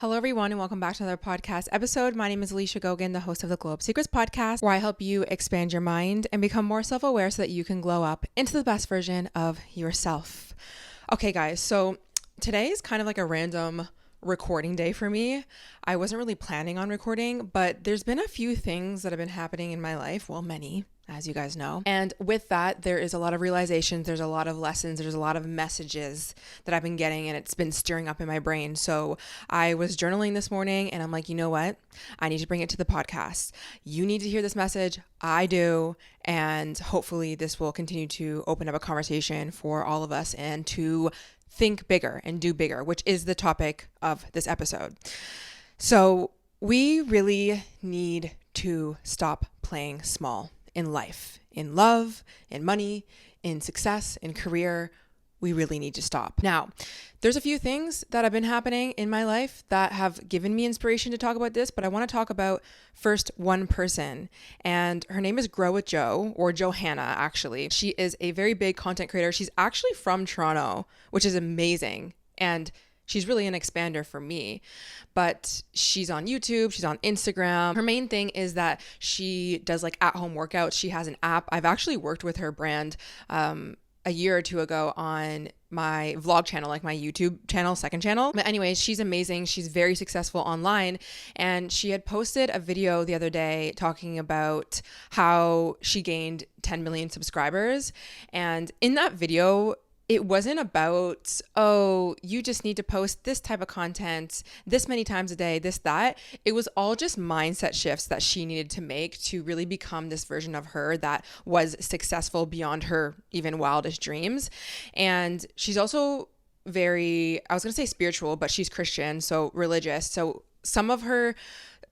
Hello, everyone, and welcome back to another podcast episode. My name is Alicia Gogan, the host of the Glow Up Secrets podcast, where I help you expand your mind and become more self-aware so that you can glow up into the best version of yourself. Okay, guys, so today is kind of like a random recording day for me. I wasn't really planning on recording, but there's been a few things that have been happening in my life. Well, many, as you guys know. And with that, there is a lot of realizations, there's a lot of lessons, there's a lot of messages that I've been getting, and it's been stirring up in my brain. So I was journaling this morning and I'm like, you know what? I need to bring it to the podcast. You need to hear this message. I do. And hopefully this will continue to open up a conversation for all of us and to think bigger and do bigger, which is the topic of this episode. So we really need to stop playing small in life, in love, in money, in success, in career. We really need to stop. Now, there's a few things that have been happening in my life that have given me inspiration to talk about this, but I want to talk about first one person, and her name is Grow with Jo, or Johanna, actually. She is a very big content creator. She's actually from Toronto, which is amazing, and she's really an expander for me, but she's on YouTube, she's on Instagram. Her main thing is that she does like at-home workouts. She has an app. I've actually worked with her brand a year or two ago on my vlog channel, like my YouTube channel, second channel. But anyways, she's amazing. She's very successful online. And she had posted a video the other day talking about how she gained 10 million subscribers. And in that video, it wasn't about, oh, you just need to post this type of content this many times a day, this, that. It was all just mindset shifts that she needed to make to really become this version of her that was successful beyond her even wildest dreams. And she's also very, I was going to say spiritual, but she's Christian, so religious. So some of her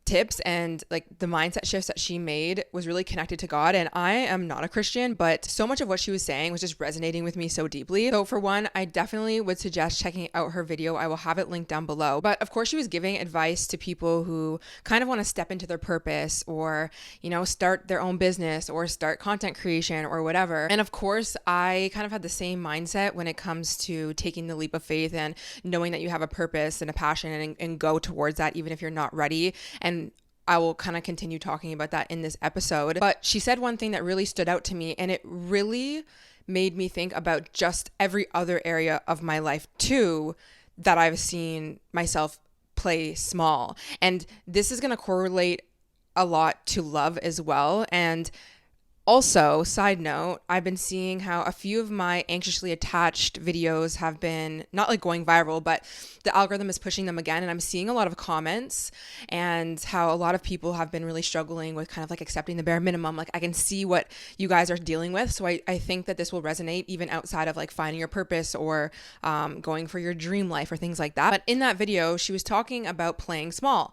tips and like the mindset shifts that she made was really connected to God. And I am not a Christian, but so much of what she was saying was just resonating with me so deeply. So for one, I definitely would suggest checking out her video. I will have it linked down below. But of course, she was giving advice to people who kind of want to step into their purpose or, you know, start their own business or start content creation or whatever. And of course, I kind of had the same mindset when it comes to taking the leap of faith and knowing that you have a purpose and a passion and go towards that, even if you're not ready. And I will kind of continue talking about that in this episode. But she said one thing that really stood out to me, and it really made me think about just every other area of my life too that I've seen myself play small. And this is going to correlate a lot to love as well. And also, side note, I've been seeing how a few of my anxiously attached videos have been not like going viral, but the algorithm is pushing them again. And I'm seeing a lot of comments and how a lot of people have been really struggling with kind of like accepting the bare minimum. Like I can see what you guys are dealing with. So I think that this will resonate even outside of like finding your purpose or going for your dream life or things like that. But in that video, she was talking about playing small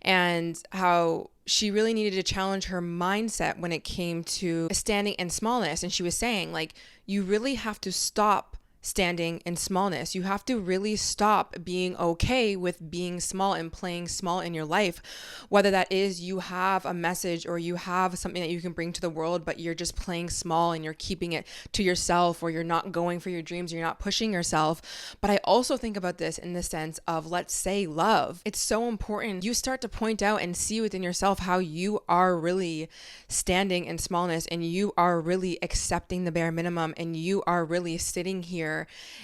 and how she really needed to challenge her mindset when it came to standing in smallness. And she was saying, like, you really have to stop standing in smallness. You have to really stop being okay with being small and playing small in your life. Whether that is you have a message or you have something that you can bring to the world, but you're just playing small and you're keeping it to yourself, or you're not going for your dreams, or you're not pushing yourself. But I also think about this in the sense of, let's say, love. It's so important. You start to point out and see within yourself how you are really standing in smallness and you are really accepting the bare minimum and you are really sitting here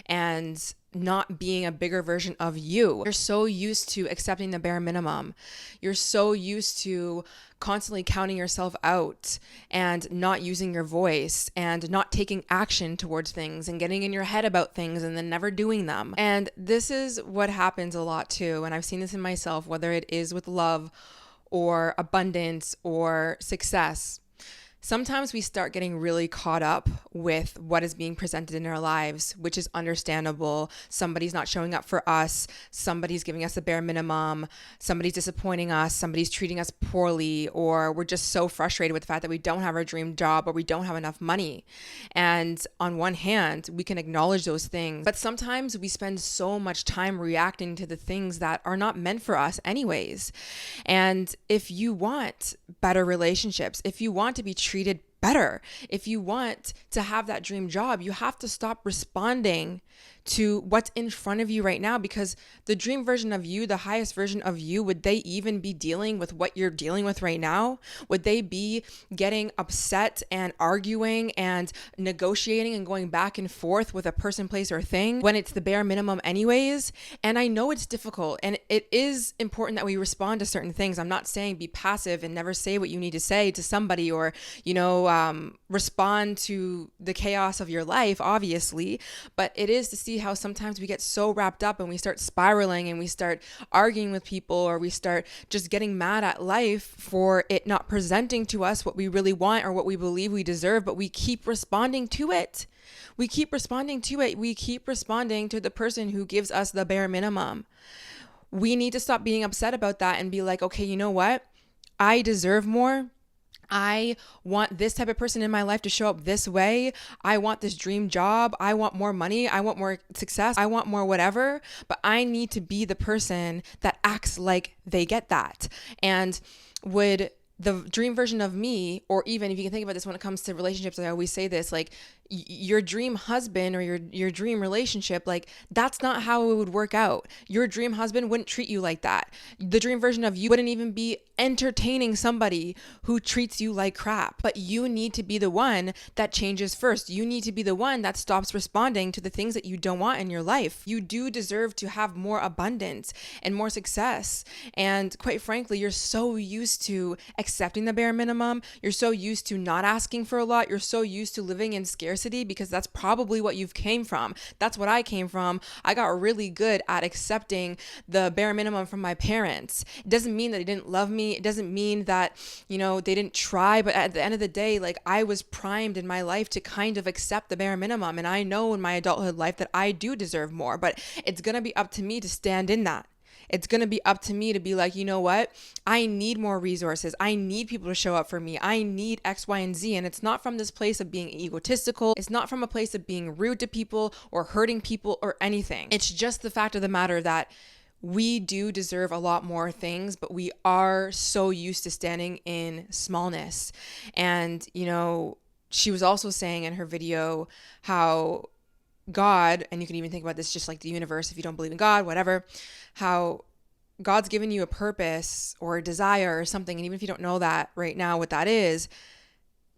and not being a bigger version of you. You're so used to accepting the bare minimum. You're so used to constantly counting yourself out and not using your voice and not taking action towards things and getting in your head about things and then never doing them. And this is what happens a lot too. And I've seen this in myself, whether it is with love or abundance or success. Sometimes we start getting really caught up with what is being presented in our lives, which is understandable. Somebody's not showing up for us. Somebody's giving us the bare minimum. Somebody's disappointing us. Somebody's treating us poorly, or we're just so frustrated with the fact that we don't have our dream job or we don't have enough money. And on one hand, we can acknowledge those things, but sometimes we spend so much time reacting to the things that are not meant for us anyways. And if you want better relationships, if you want to be treated better, if you want to have that dream job, you have to stop responding to what's in front of you right now, because the dream version of you, the highest version of you, would they even be dealing with what you're dealing with right now? Would they be getting upset and arguing and negotiating and going back and forth with a person, place, or thing when it's the bare minimum anyways? And I know it's difficult, and it is important that we respond to certain things. I'm not saying be passive and never say what you need to say to somebody, or, respond to the chaos of your life, obviously. But it is to see how sometimes we get so wrapped up and we start spiraling and we start arguing with people, or we start just getting mad at life for it not presenting to us what we really want or what we believe we deserve, but we keep responding to it. We keep responding to it. We keep responding to the person who gives us the bare minimum. We need to stop being upset about that and be like, okay, you know what? I deserve more. I want this type of person in my life to show up this way. I want this dream job. I want more money. I want more success. I want more whatever. But I need to be the person that acts like they get that. And would the dream version of me, or even if you can think about this when it comes to relationships, I always say this, like your dream husband or your dream relationship, like that's not how it would work out. Your dream husband wouldn't treat you like that. The dream version of you wouldn't even be entertaining somebody who treats you like crap. But you need to be the one that changes first. You need to be the one that stops responding to the things that you don't want in your life. You do deserve to have more abundance and more success. And quite frankly, you're so used to accepting the bare minimum. You're so used to not asking for a lot. You're so used to living in scarcity, because that's probably what you've came from. That's what I came from. I got really good at accepting the bare minimum from my parents. It doesn't mean that they didn't love me. It doesn't mean that, they didn't try, but at the end of the day, like I was primed in my life to kind of accept the bare minimum. And I know in my adulthood life that I do deserve more, but it's going to be up to me to stand in that. It's going to be up to me to be like, you know what? I need more resources. I need people to show up for me. I need X, Y, and Z. And it's not from this place of being egotistical. It's not from a place of being rude to people or hurting people or anything. It's just the fact of the matter that we do deserve a lot more things, but we are so used to standing in smallness. And, she was also saying in her video how God, and you can even think about this just like the universe, if you don't believe in God, whatever, how God's given you a purpose or a desire or something. And even if you don't know that right now, what that is,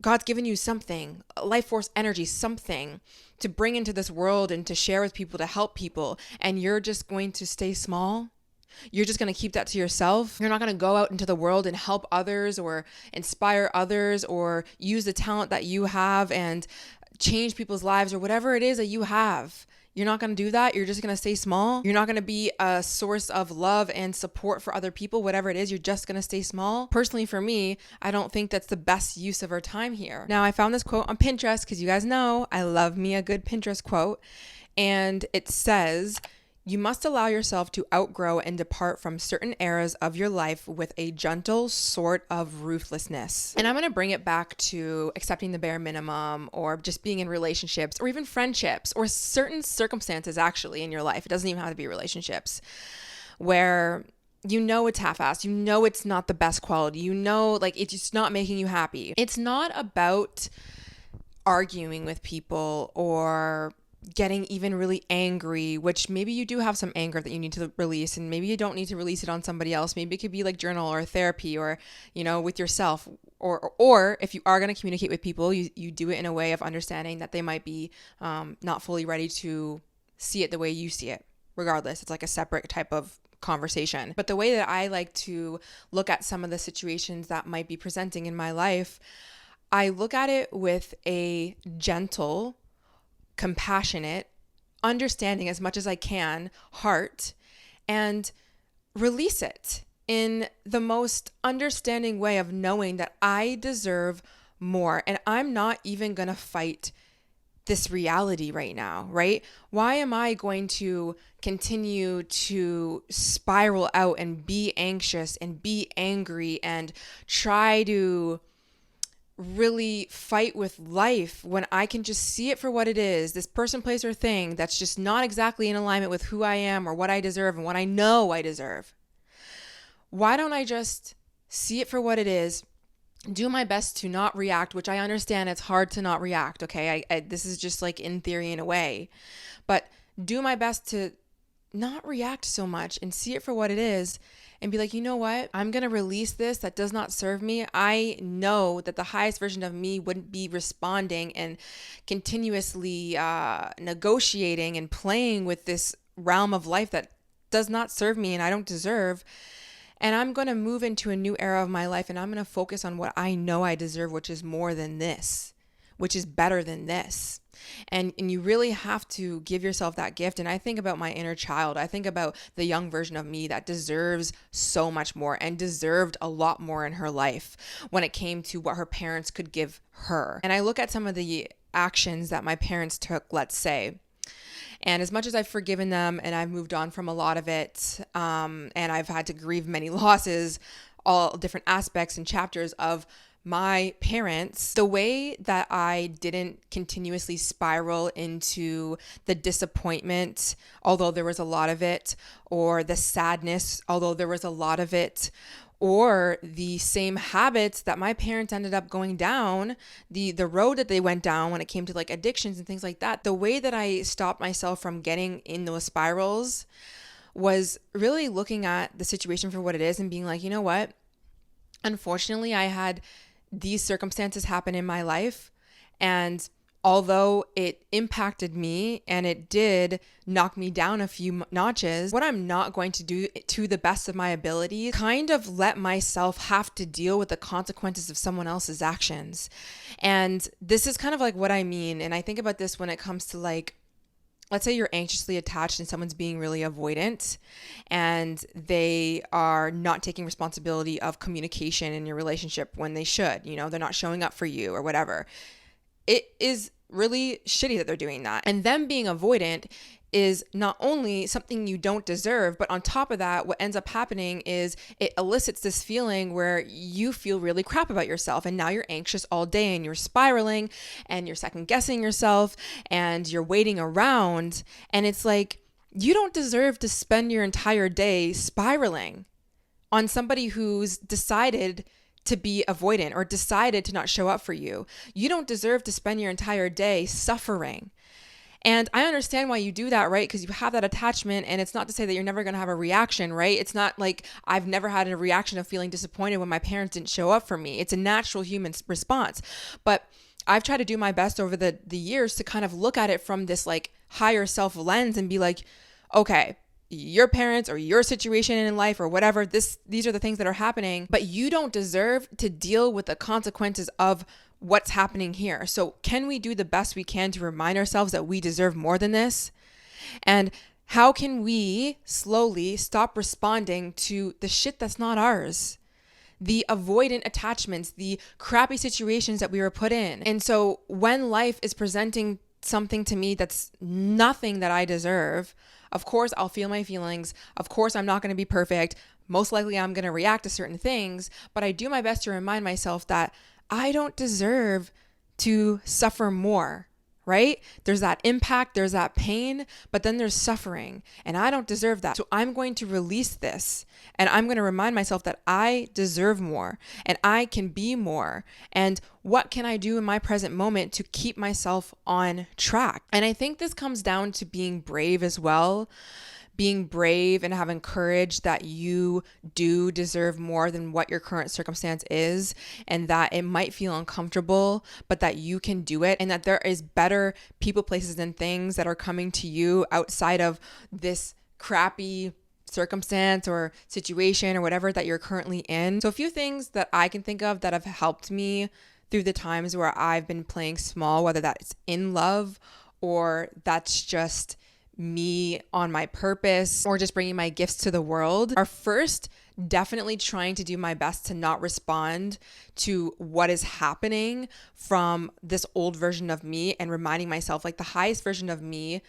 God's given you something, life force energy, something to bring into this world and to share with people, to help people. And you're just going to stay small. You're just going to keep that to yourself. You're not going to go out into the world and help others or inspire others or use the talent that you have and change people's lives or whatever it is that you have. You're not going to do that. You're just going to stay small. You're not going to be a source of love and support for other people, whatever it is. You're just going to stay small. Personally, for me, I don't think that's the best use of our time here. Now, I found this quote on Pinterest because you guys know I love me a good Pinterest quote. And it says, "You must allow yourself to outgrow and depart from certain eras of your life with a gentle sort of ruthlessness." And I'm going to bring it back to accepting the bare minimum, or just being in relationships, or even friendships, or certain circumstances actually in your life. It doesn't even have to be relationships where it's half-assed, it's not the best quality, like it's just not making you happy. It's not about arguing with people or getting even really angry, which maybe you do have some anger that you need to release, and maybe you don't need to release it on somebody else. Maybe it could be like journal or therapy, or with yourself, or if you are going to communicate with people, you do it in a way of understanding that they might be not fully ready to see it the way you see it. Regardless, it's like a separate type of conversation. But the way that I like to look at some of the situations that might be presenting in my life, I look at it with a gentle, compassionate, understanding as much as I can heart, and release it in the most understanding way of knowing that I deserve more, and I'm not even going to fight this reality right now, right? Why am I going to continue to spiral out and be anxious and be angry and try to really fight with life when I can just see it for what it is, this person, place, or thing that's just not exactly in alignment with who I am or what I deserve and what I know I deserve? Why don't I just see it for what it is, do my best to not react, which I understand it's hard to not react, okay? This is just like in theory in a way, but do my best to not react so much and see it for what it is and be like, you know what? I'm going to release this that does not serve me. I know that the highest version of me wouldn't be responding and continuously negotiating and playing with this realm of life that does not serve me and I don't deserve. And I'm going to move into a new era of my life and I'm going to focus on what I know I deserve, which is more than this, which is better than this. And you really have to give yourself that gift. And I think about my inner child. I think about the young version of me that deserves so much more and deserved a lot more in her life when it came to what her parents could give her. And I look at some of the actions that my parents took, let's say, and as much as I've forgiven them and I've moved on from a lot of it, and I've had to grieve many losses, all different aspects and chapters of my parents, the way that I didn't continuously spiral into the disappointment, although there was a lot of it, or the sadness, although there was a lot of it, or the same habits that my parents ended up going down, the road that they went down when it came to like addictions and things like that, the way that I stopped myself from getting in those spirals was really looking at the situation for what it is and being like, you know what? Unfortunately, I had these circumstances happen in my life, and although it impacted me and it did knock me down a few notches, what I'm not going to do to the best of my ability, kind of let myself have to deal with the consequences of someone else's actions. And this is kind of like what I mean. And I think about this when it comes to like, let's say you're anxiously attached and someone's being really avoidant and they are not taking responsibility of communication in your relationship when they should, you know, they're not showing up for you or whatever. It is really shitty that they're doing that. And them being avoidant is not only something you don't deserve, but on top of that, what ends up happening is it elicits this feeling where you feel really crap about yourself. And now you're anxious all day and you're spiraling and you're second guessing yourself and you're waiting around. And it's like, you don't deserve to spend your entire day spiraling on somebody who's decided to be avoidant or decided to not show up for you. You don't deserve to spend your entire day suffering. And I understand why you do that, right? Because you have that attachment, and it's not to say that you're never going to have a reaction, right? It's not like I've never had a reaction of feeling disappointed when my parents didn't show up for me. It's a natural human response. But I've tried to do my best over the years to kind of look at it from this like higher self lens and be like, okay, your parents or your situation in life or whatever, these are the things that are happening, but you don't deserve to deal with the consequences of what's happening here. So can we do the best we can to remind ourselves that we deserve more than this? And how can we slowly stop responding to the shit that's not ours? The avoidant attachments, the crappy situations that we were put in. And so when life is presenting something to me that's nothing that I deserve, of course I'll feel my feelings. Of course I'm not going to be perfect. Most likely I'm going to react to certain things, but I do my best to remind myself that I don't deserve to suffer more, right? There's that impact, there's that pain, but then there's suffering, and I don't deserve that. So I'm going to release this, and I'm going to remind myself that I deserve more, and I can be more, and what can I do in my present moment to keep myself on track? And I think this comes down to being brave as well. Being brave and having courage that you do deserve more than what your current circumstance is, and that it might feel uncomfortable, but that you can do it, and that there is better people, places, and things that are coming to you outside of this crappy circumstance or situation or whatever that you're currently in. So a few things that I can think of that have helped me through the times where I've been playing small, whether that's in love or that's just me on my purpose or just bringing my gifts to the world, are first definitely trying to do my best to not respond to what is happening from this old version of me, and reminding myself like the highest version of me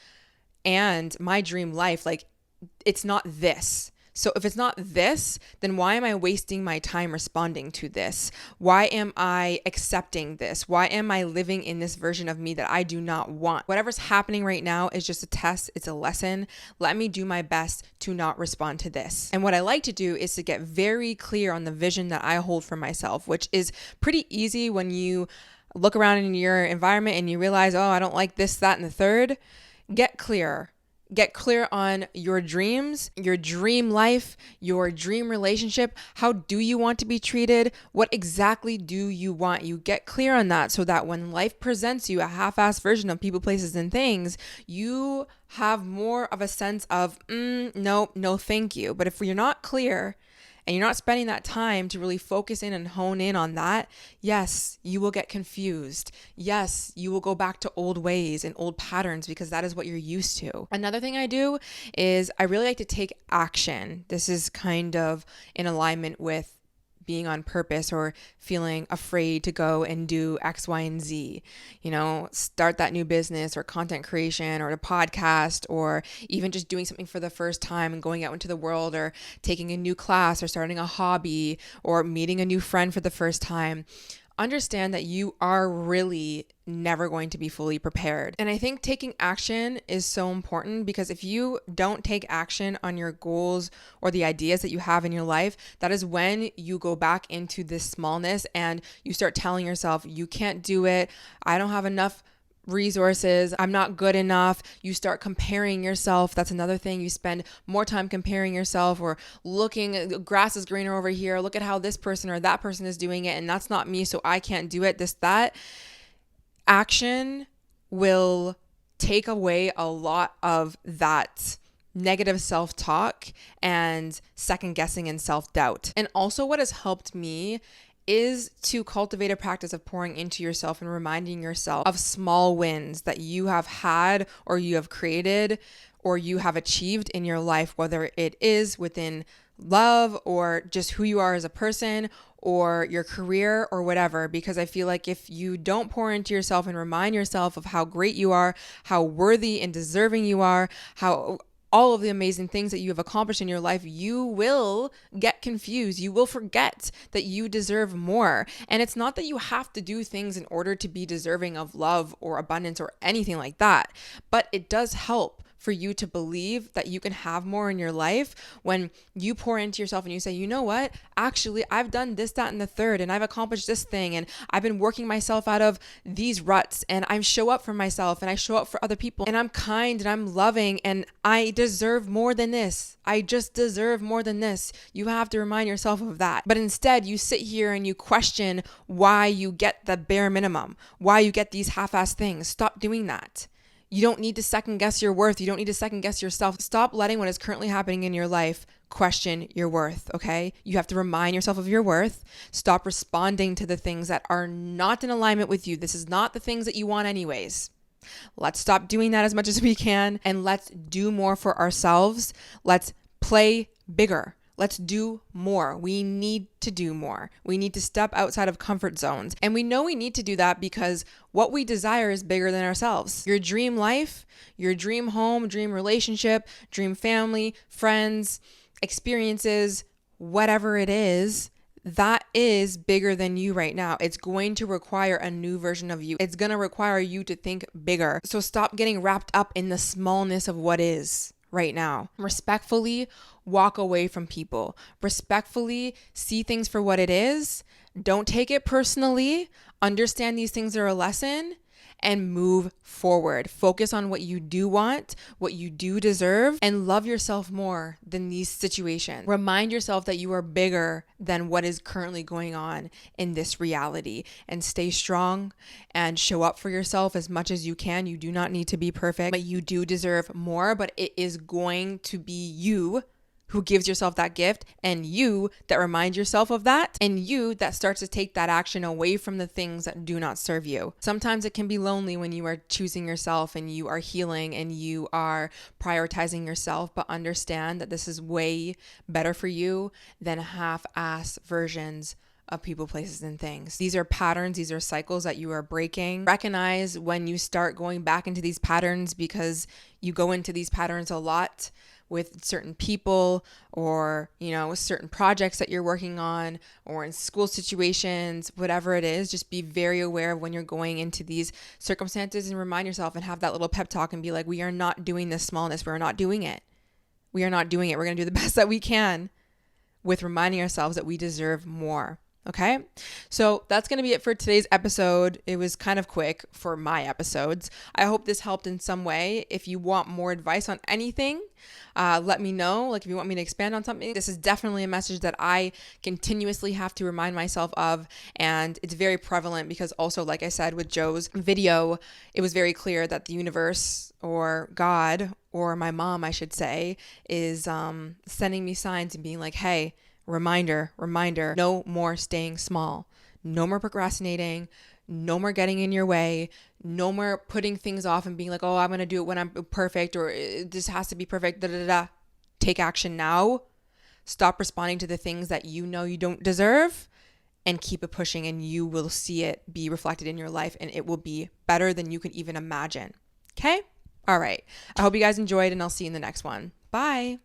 and my dream life, like it's not this. So if it's not this, then why am I wasting my time responding to this? Why am I accepting this? Why am I living in this version of me that I do not want? Whatever's happening right now is just a test. It's a lesson. Let me do my best to not respond to this. And what I like to do is to get very clear on the vision that I hold for myself, which is pretty easy when you look around in your environment and you realize, oh, I don't like this, that, and the third. Get clear. Get clear on your dreams, your dream life, your dream relationship. How do you want to be treated? What exactly do you want? You get clear on that so that when life presents you a half-assed version of people, places, and things, you have more of a sense of, no, thank you. But if you're not clear and you're not spending that time to really focus in and hone in on that, yes, you will get confused. Yes, you will go back to old ways and old patterns because that is what you're used to. Another thing I do is I really like to take action. This is kind of in alignment with being on purpose or feeling afraid to go and do X, Y, and Z, start that new business or content creation or a podcast, or even just doing something for the first time and going out into the world, or taking a new class or starting a hobby or meeting a new friend for the first time. Understand that you are really never going to be fully prepared. And I think taking action is so important, because if you don't take action on your goals or the ideas that you have in your life, that is when you go back into this smallness and you start telling yourself, you can't do it. I don't have enough resources. I'm not good enough. You start comparing yourself. That's another thing. You spend more time comparing yourself or looking, grass is greener over here. Look at how this person or that person is doing it, and that's not me, so I can't do it. That. Action will take away a lot of that negative self-talk and second guessing and self-doubt. And also what has helped me is to cultivate a practice of pouring into yourself and reminding yourself of small wins that you have had or you have created or you have achieved in your life, whether it is within love or just who you are as a person or your career or whatever. Because I feel like if you don't pour into yourself and remind yourself of how great you are, how worthy and deserving you are, how all of the amazing things that you have accomplished in your life, you will get confused. You will forget that you deserve more. And it's not that you have to do things in order to be deserving of love or abundance or anything like that, but it does help for you to believe that you can have more in your life when you pour into yourself and you say, you know what, actually, I've done this, that, and the third, and I've accomplished this thing, and I've been working myself out of these ruts, and I show up for myself, and I show up for other people, and I'm kind, and I'm loving, and I deserve more than this. I just deserve more than this. You have to remind yourself of that. But instead, you sit here and you question why you get the bare minimum, why you get these half-assed things. Stop doing that. You don't need to second guess your worth. You don't need to second guess yourself. Stop letting what is currently happening in your life question your worth, okay? You have to remind yourself of your worth. Stop responding to the things that are not in alignment with you. This is not the things that you want anyways. Let's stop doing that as much as we can, and let's do more for ourselves. Let's play bigger. Let's do more. We need to do more. We need to step outside of comfort zones. And we know we need to do that because what we desire is bigger than ourselves. Your dream life, your dream home, dream relationship, dream family, friends, experiences, whatever it is, that is bigger than you right now. It's going to require a new version of you. It's going to require you to think bigger. So stop getting wrapped up in the smallness of what is right now. Respectfully walk away from people. Respectfully see things for what it is. Don't take it personally. Understand these things are a lesson and move forward. Focus on what you do want, what you do deserve, and love yourself more than these situations. Remind yourself that you are bigger than what is currently going on in this reality, and stay strong and show up for yourself as much as you can. You do not need to be perfect, but you do deserve more, but it is going to be you who gives yourself that gift, and you that reminds yourself of that, and you that starts to take that action away from the things that do not serve you. Sometimes it can be lonely when you are choosing yourself and you are healing and you are prioritizing yourself, but understand that this is way better for you than half-ass versions of people, places, and things. These are patterns, these are cycles that you are breaking. Recognize when you start going back into these patterns, because you go into these patterns a lot with certain people or, certain projects that you're working on or in school situations, whatever it is. Just be very aware of when you're going into these circumstances and remind yourself and have that little pep talk and be like, we are not doing this smallness. We're not doing it. We are not doing it. We're going to do the best that we can with reminding ourselves that we deserve more. Okay, so that's going to be it for today's episode. It was kind of quick for my episodes. I hope this helped in some way. If you want more advice on anything, let me know. Like if you want me to expand on something, this is definitely a message that I continuously have to remind myself of. And it's very prevalent because also, like I said, with Joe's video, it was very clear that the universe or God, or my mom, I should say, is sending me signs and being like, hey, reminder, no more staying small, no more procrastinating, no more getting in your way, no more putting things off and being like, oh, I'm going to do it when I'm perfect, or this has to be perfect, da da da. Take action now. Stop responding to the things that you know you don't deserve and keep it pushing, and you will see it be reflected in your life, and it will be better than you can even imagine. Okay? All right. I hope you guys enjoyed, and I'll see you in the next one. Bye.